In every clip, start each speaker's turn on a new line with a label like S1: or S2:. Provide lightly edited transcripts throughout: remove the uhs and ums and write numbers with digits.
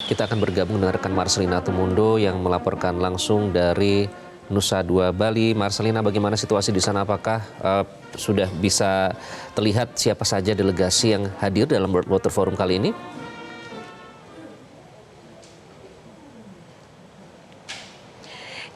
S1: Kita akan bergabung dengan rekan Marcelina Tumundo yang melaporkan langsung dari Nusa Dua Bali. Marcelina, bagaimana situasi di sana? Apakah sudah bisa terlihat siapa saja delegasi yang hadir dalam World Water Forum kali ini?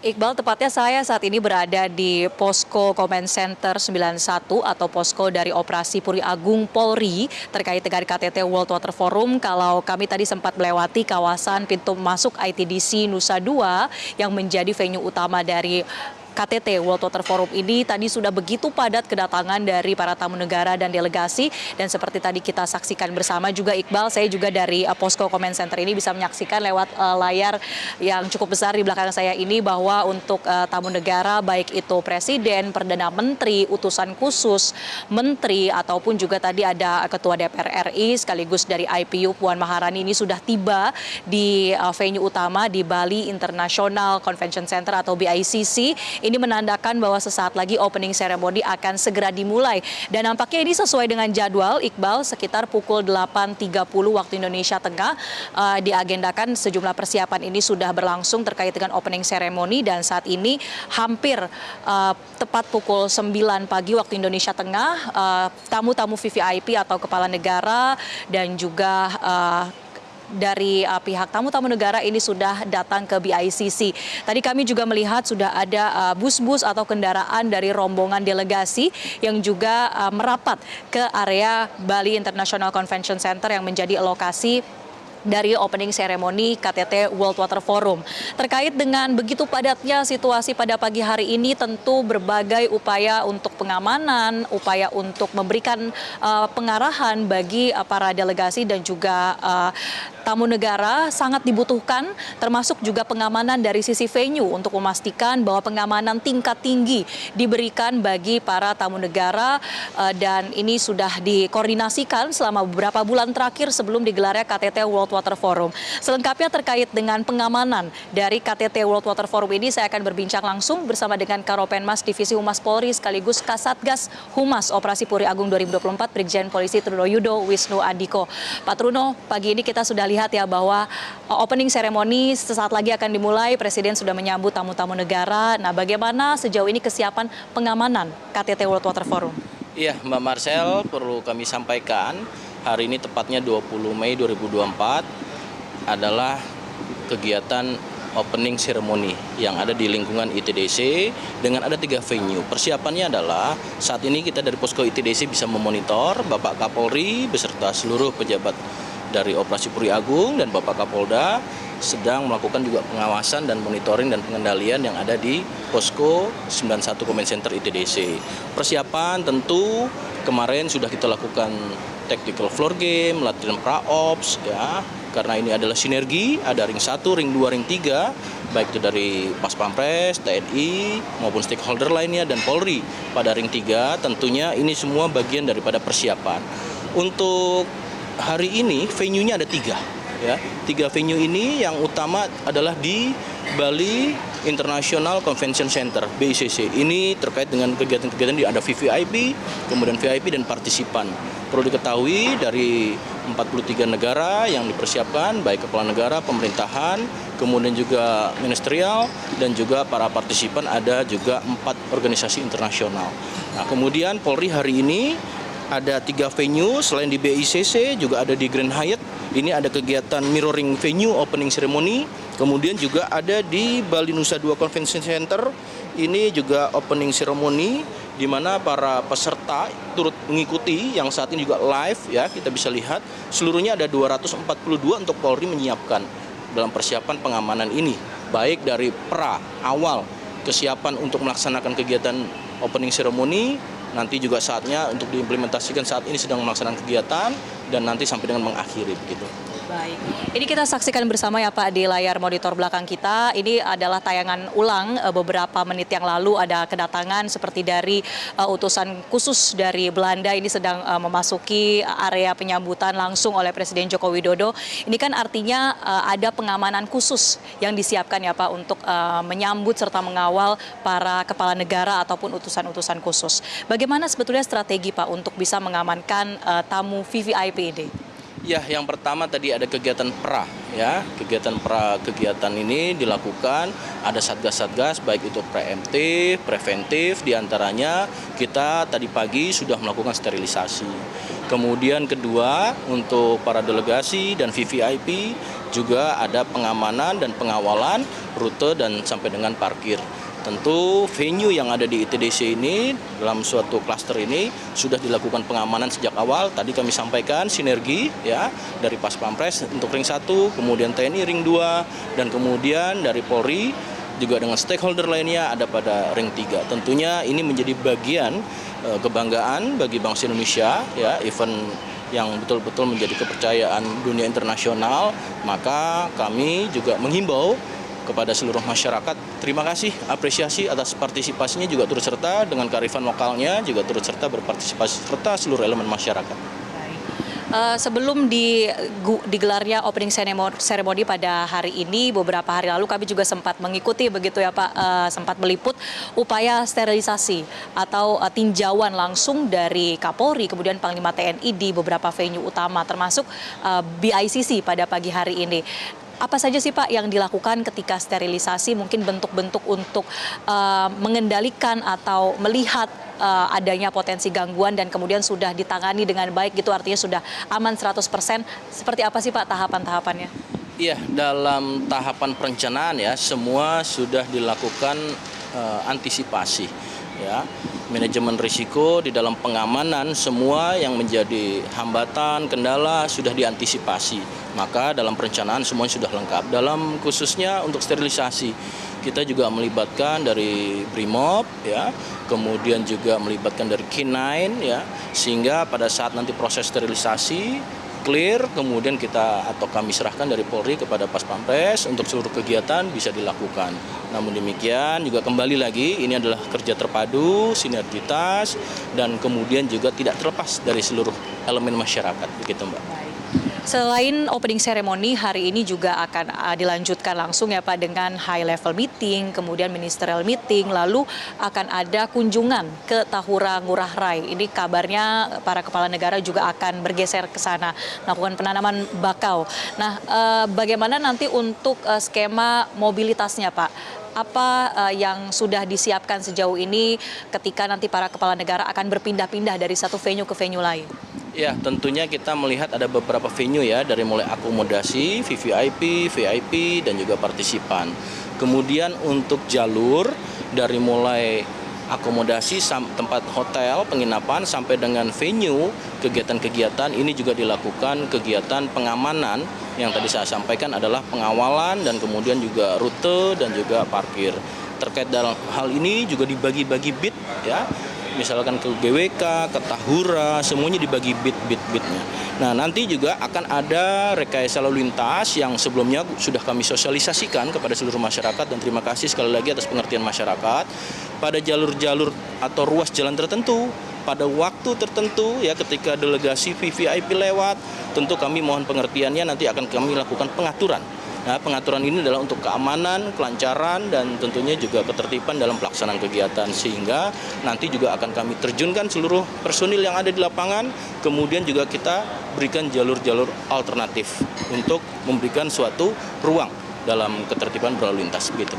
S2: Iqbal, tepatnya saya saat ini berada di Posko Command Center 91 atau posko dari Operasi Puri Agung Polri terkait dengan KTT World Water Forum. Kalau kami tadi sempat melewati kawasan pintu masuk ITDC Nusa Dua yang menjadi venue utama dari KTT World Water Forum ini, tadi sudah begitu padat kedatangan dari para tamu negara dan delegasi, dan seperti tadi kita saksikan bersama juga Iqbal, saya juga dari Posko Command Center ini bisa menyaksikan lewat layar yang cukup besar di belakang saya ini bahwa untuk tamu negara baik itu Presiden, Perdana Menteri, utusan khusus, Menteri, ataupun juga tadi ada Ketua DPR RI sekaligus dari IPU Puan Maharani ini sudah tiba di venue utama di Bali International Convention Center atau BICC. Ini menandakan bahwa sesaat lagi opening ceremony akan segera dimulai. Dan nampaknya ini sesuai dengan jadwal, Iqbal, sekitar pukul 8.30 waktu Indonesia Tengah. Diagendakan sejumlah persiapan ini sudah berlangsung terkait dengan opening ceremony, dan saat ini hampir tepat pukul 9 pagi waktu Indonesia Tengah, tamu-tamu VVIP atau kepala negara dan juga dari pihak tamu-tamu negara ini sudah datang ke BICC. Tadi kami juga melihat sudah ada bus-bus atau kendaraan dari rombongan delegasi yang juga merapat ke area Bali International Convention Center yang menjadi lokasi dari opening ceremony KTT World Water Forum. Terkait dengan begitu padatnya situasi pada pagi hari ini, tentu berbagai upaya untuk pengamanan, upaya untuk memberikan pengarahan bagi para delegasi dan juga tamu negara sangat dibutuhkan, termasuk juga pengamanan dari sisi venue untuk memastikan bahwa pengamanan tingkat tinggi diberikan bagi para tamu negara, dan ini sudah dikoordinasikan selama beberapa bulan terakhir sebelum digelarnya KTT World Water Forum. Selengkapnya terkait dengan pengamanan dari KTT World Water Forum ini, saya akan berbincang langsung bersama dengan Karopenmas Divisi Humas Polri sekaligus Kasatgas Humas Operasi Puri Agung 2024 Brigjen Polisi Truno Yudo Wisnu Andiko. Pak Truno, pagi ini kita sudah lihat ya bahwa opening ceremony sesaat lagi akan dimulai. Presiden sudah menyambut tamu-tamu negara. Nah, bagaimana sejauh ini kesiapan pengamanan KTT World Water Forum?
S3: Iya, Mbak Marcel, perlu kami sampaikan hari ini tepatnya 20 Mei 2024 adalah kegiatan opening ceremony yang ada di lingkungan ITDC dengan ada 3 venue. Persiapannya adalah saat ini kita dari Posko ITDC bisa memonitor Bapak Kapolri beserta seluruh pejabat dari Operasi Puri Agung dan Bapak Kapolda sedang melakukan juga pengawasan dan monitoring dan pengendalian yang ada di Posko 91 Command Center ITDC. Persiapan tentu kemarin sudah kita lakukan tactical floor game, latihan pra-ops, ya, karena ini adalah sinergi, ada ring 1, ring 2, ring 3, baik itu dari Pas Pampres, TNI, maupun stakeholder lainnya, dan Polri. Pada ring 3 tentunya ini semua bagian daripada persiapan. Untuk hari ini venue-nya ada 3. Ya, 3 venue ini yang utama adalah di Bali International Convention Center BICC. Ini terkait dengan kegiatan-kegiatan di ada VVIP, kemudian VIP dan partisipan. Perlu diketahui dari 43 negara yang dipersiapkan, baik kepala negara, pemerintahan, kemudian juga ministerial, dan juga para partisipan ada juga 4 organisasi internasional. Nah, kemudian Polri hari ini ada 3 venue, selain di BICC juga ada di Grand Hyatt. Ini ada kegiatan mirroring venue opening ceremony. Kemudian juga ada di Bali Nusa Dua Convention Center. Ini juga opening ceremony di mana para peserta turut mengikuti yang saat ini juga live, ya, kita bisa lihat. Seluruhnya ada 242 untuk Polri menyiapkan dalam persiapan pengamanan ini. Baik dari awal kesiapan untuk melaksanakan kegiatan opening ceremony, nanti juga saatnya untuk diimplementasikan saat ini sedang melaksanakan kegiatan dan nanti sampai dengan mengakhiri begitu.
S2: Baik, ini kita saksikan bersama ya Pak di layar monitor belakang kita. Ini adalah tayangan ulang beberapa menit yang lalu ada kedatangan seperti dari utusan khusus dari Belanda ini sedang memasuki area penyambutan langsung oleh Presiden Joko Widodo. Ini kan artinya ada pengamanan khusus yang disiapkan ya Pak untuk menyambut serta mengawal para kepala negara ataupun utusan-utusan khusus. Bagaimana sebetulnya strategi Pak untuk bisa mengamankan tamu VVIP ini?
S3: Ya, yang pertama tadi ada kegiatan ya. Kegiatan ini dilakukan, ada satgas-satgas baik itu preemptif, preventif, diantaranya kita tadi pagi sudah melakukan sterilisasi. Kemudian kedua, untuk para delegasi dan VVIP juga ada pengamanan dan pengawalan rute dan sampai dengan parkir. Tentu venue yang ada di ITDC ini dalam suatu klaster ini sudah dilakukan pengamanan sejak awal. Tadi kami sampaikan sinergi ya dari Pas Pampres untuk ring 1, kemudian TNI ring 2, dan kemudian dari Polri juga dengan stakeholder lainnya ada pada ring 3. Tentunya ini menjadi bagian kebanggaan bagi bangsa Indonesia ya, event yang betul-betul menjadi kepercayaan dunia internasional. Maka kami juga menghimbau kepada seluruh masyarakat, terima kasih, apresiasi atas partisipasinya, juga turut serta dengan kearifan lokalnya, juga turut serta berpartisipasi serta seluruh elemen masyarakat.
S2: Sebelum digelarnya opening ceremony pada hari ini, beberapa hari lalu kami juga sempat mengikuti begitu ya Pak, sempat meliput upaya sterilisasi atau tinjauan langsung dari Kapolri, kemudian Panglima TNI di beberapa venue utama, termasuk BICC pada pagi hari ini. Apa saja sih Pak yang dilakukan ketika sterilisasi, mungkin bentuk-bentuk untuk mengendalikan atau melihat adanya potensi gangguan dan kemudian sudah ditangani dengan baik gitu, artinya sudah aman 100%. Seperti apa sih Pak tahapan-tahapannya?
S3: Iya, dalam tahapan perencanaan ya, semua sudah dilakukan antisipasi ya. Manajemen risiko di dalam pengamanan, semua yang menjadi hambatan, kendala sudah diantisipasi. Maka dalam perencanaan semuanya sudah lengkap. Dalam khususnya untuk sterilisasi, kita juga melibatkan dari Brimob ya, kemudian juga melibatkan dari K9 ya, sehingga pada saat nanti proses sterilisasi clear, kemudian kami serahkan dari Polri kepada Pas Pampres untuk seluruh kegiatan bisa dilakukan. Namun demikian juga kembali lagi, ini adalah kerja terpadu, sinergitas, dan kemudian juga tidak terlepas dari seluruh elemen masyarakat, begitu Mbak.
S2: Selain opening ceremony, hari ini juga akan dilanjutkan langsung ya Pak dengan high level meeting, kemudian ministerial meeting, lalu akan ada kunjungan ke Tahura Ngurah Rai. Ini kabarnya para kepala negara juga akan bergeser ke sana, melakukan penanaman bakau. Nah, bagaimana nanti untuk skema mobilitasnya Pak? Apa yang sudah disiapkan sejauh ini ketika nanti para kepala negara akan berpindah-pindah dari satu venue ke venue lain?
S3: Ya, tentunya kita melihat ada beberapa venue ya, dari mulai akomodasi, VVIP, VIP, dan juga partisipan. Kemudian untuk jalur, dari mulai akomodasi, tempat hotel, penginapan, sampai dengan venue, kegiatan-kegiatan ini juga dilakukan kegiatan pengamanan yang tadi saya sampaikan adalah pengawalan dan kemudian juga rute dan juga parkir. Terkait dalam hal ini juga dibagi-bagi bit ya. Misalkan ke GWK, ke Tahura, semuanya dibagi bit-bitnya. Nah, nanti juga akan ada rekayasa lalu lintas yang sebelumnya sudah kami sosialisasikan kepada seluruh masyarakat, dan terima kasih sekali lagi atas pengertian masyarakat. Pada jalur-jalur atau ruas jalan tertentu, pada waktu tertentu ya, ketika delegasi VVIP lewat, tentu kami mohon pengertiannya, nanti akan kami lakukan pengaturan. Nah, pengaturan ini adalah untuk keamanan, kelancaran, dan tentunya juga ketertiban dalam pelaksanaan kegiatan, sehingga nanti juga akan kami terjunkan seluruh personil yang ada di lapangan, kemudian juga kita berikan jalur-jalur alternatif untuk memberikan suatu ruang dalam ketertiban berlalu lintas begitu.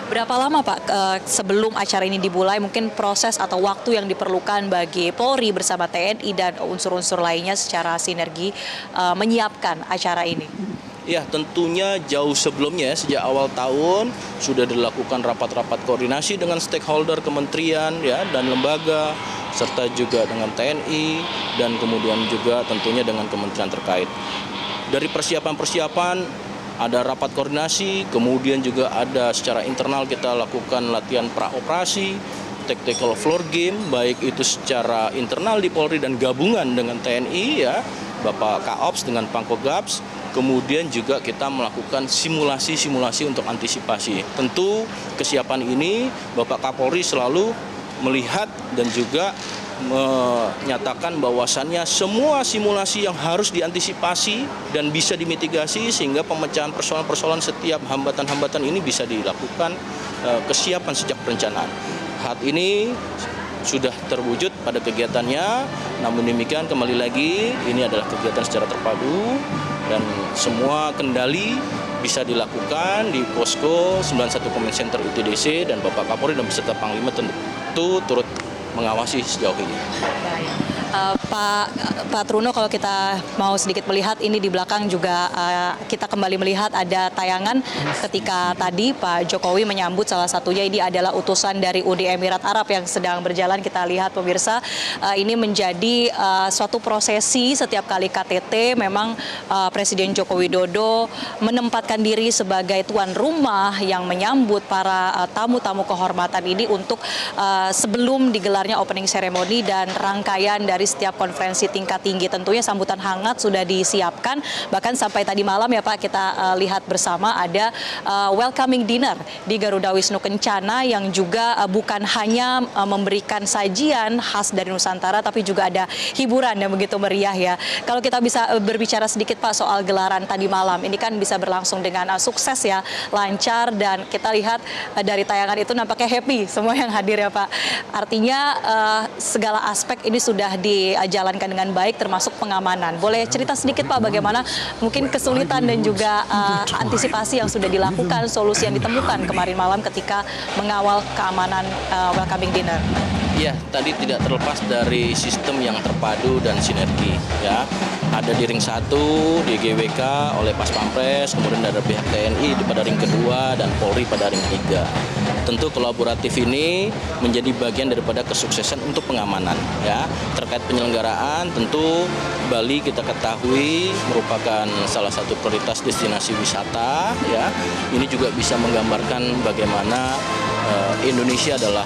S2: Berapa lama Pak sebelum acara ini dimulai, mungkin proses atau waktu yang diperlukan bagi Polri bersama TNI dan unsur-unsur lainnya secara sinergi menyiapkan acara ini?
S3: Ya, tentunya jauh sebelumnya, sejak awal tahun sudah dilakukan rapat-rapat koordinasi dengan stakeholder kementerian ya dan lembaga, serta juga dengan TNI, dan kemudian juga tentunya dengan kementerian terkait. Dari persiapan-persiapan ada rapat koordinasi, kemudian juga ada secara internal kita lakukan latihan pra-operasi, tactical floor game, baik itu secara internal di Polri dan gabungan dengan TNI ya, Bapak Kaops dengan Pangkogabs. Kemudian juga kita melakukan simulasi-simulasi untuk antisipasi. Tentu kesiapan ini Bapak Kapolri selalu melihat dan juga menyatakan bahwasannya semua simulasi yang harus diantisipasi dan bisa dimitigasi, sehingga pemecahan persoalan-persoalan setiap hambatan-hambatan ini bisa dilakukan kesiapan sejak perencanaan. Saat ini sudah terwujud pada kegiatannya, namun demikian kembali lagi ini adalah kegiatan secara terpadu dan semua kendali bisa dilakukan di posko 91 Command Center UTDC, dan Bapak Kapolri dan beserta Panglima tentu turut mengawasi sejauh ini.
S2: Pak Truno, kalau kita mau sedikit melihat ini di belakang juga kita kembali melihat ada tayangan ketika tadi Pak Jokowi menyambut salah satunya ini adalah utusan dari Uni Emirat Arab yang sedang berjalan. Kita lihat pemirsa, ini menjadi suatu prosesi setiap kali KTT. Memang Presiden Joko Widodo menempatkan diri sebagai tuan rumah yang menyambut para tamu-tamu kehormatan ini untuk sebelum digelarnya opening ceremony dan rangkaian dari setiap konferensi tingkat tinggi. Tentunya sambutan hangat sudah disiapkan, bahkan sampai tadi malam ya Pak, kita lihat bersama ada welcoming dinner di Garuda Wisnu Kencana yang juga bukan hanya memberikan sajian khas dari Nusantara, tapi juga ada hiburan yang begitu meriah ya. Kalau kita bisa berbicara sedikit Pak soal gelaran tadi malam, ini kan bisa berlangsung dengan sukses ya, lancar, dan kita lihat dari tayangan itu nampaknya happy semua yang hadir ya Pak. Artinya segala aspek ini sudah dijalankan dengan baik, termasuk pengamanan. Boleh cerita sedikit Pak bagaimana mungkin kesulitan dan juga antisipasi yang sudah dilakukan, solusi yang ditemukan kemarin malam ketika mengawal keamanan welcoming dinner?
S3: Ya, tadi tidak terlepas dari sistem yang terpadu dan sinergi ya. Ada di ring 1 di GWK oleh Pas Pampres, kemudian ada pihak TNI pada ring kedua dan Polri pada ring 3. Tentu kolaboratif ini menjadi bagian daripada kesuksesan untuk pengamanan ya. Terkait penyelenggaraan, tentu Bali kita ketahui merupakan salah satu prioritas destinasi wisata ya. Ini juga bisa menggambarkan bagaimana Indonesia adalah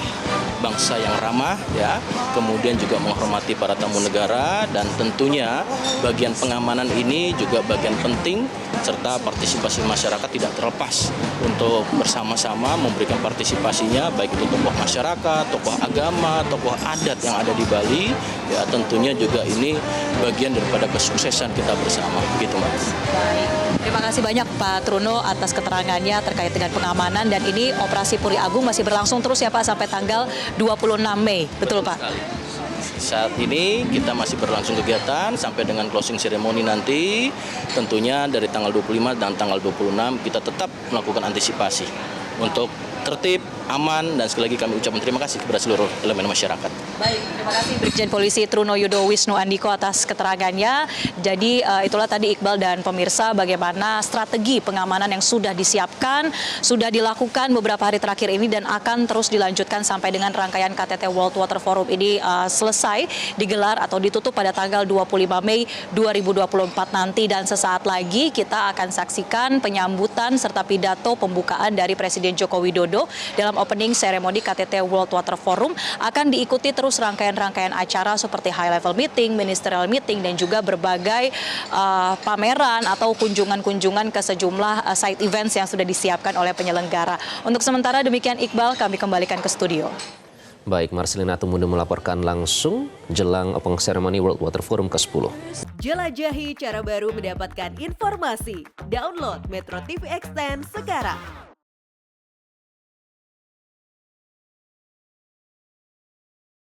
S3: bangsa yang ramah ya, kemudian juga menghormati para tamu negara, dan tentunya bagian pengamanan ini juga bagian penting, serta partisipasi masyarakat tidak terlepas untuk bersama-sama memberikan partisipasinya, baik itu tokoh masyarakat, tokoh agama, tokoh adat yang ada di Bali ya. Tentunya juga ini bagian daripada kesuksesan kita bersama, begitu Mas.
S2: Baik. Terima kasih banyak Pak Truno atas keterangannya terkait dengan pengamanan, dan ini operasi Puri Agung masih berlangsung terus ya Pak sampai tanggal 26 Mei. Betul Pak?
S3: Saat ini kita masih berlangsung kegiatan sampai dengan closing ceremony nanti. Tentunya dari tanggal 25 dan tanggal 26 kita tetap melakukan antisipasi untuk tertib, aman, dan sekali lagi kami ucapkan terima kasih kepada seluruh elemen masyarakat.
S2: Baik, terima kasih Brigjen Polisi Truno Yudo Wisnu Andiko atas keterangannya. Jadi itulah tadi Iqbal dan pemirsa bagaimana strategi pengamanan yang sudah disiapkan, sudah dilakukan beberapa hari terakhir ini dan akan terus dilanjutkan sampai dengan rangkaian KTT World Water Forum ini selesai digelar atau ditutup pada tanggal 25 Mei 2024 nanti. Dan sesaat lagi kita akan saksikan penyambutan serta pidato pembukaan dari Presiden Joko Widodo dalam opening ceremony KTT World Water Forum. Akan diikuti terus rangkaian-rangkaian acara seperti high level meeting, ministerial meeting, dan juga berbagai pameran atau kunjungan-kunjungan ke sejumlah side events yang sudah disiapkan oleh penyelenggara. Untuk sementara demikian Iqbal, kami kembalikan ke studio.
S1: Baik, Marcelina Tumundo melaporkan langsung jelang opening ceremony World Water Forum ke-10.
S4: Jelajahi cara baru mendapatkan informasi. Download Metro TV Extend sekarang.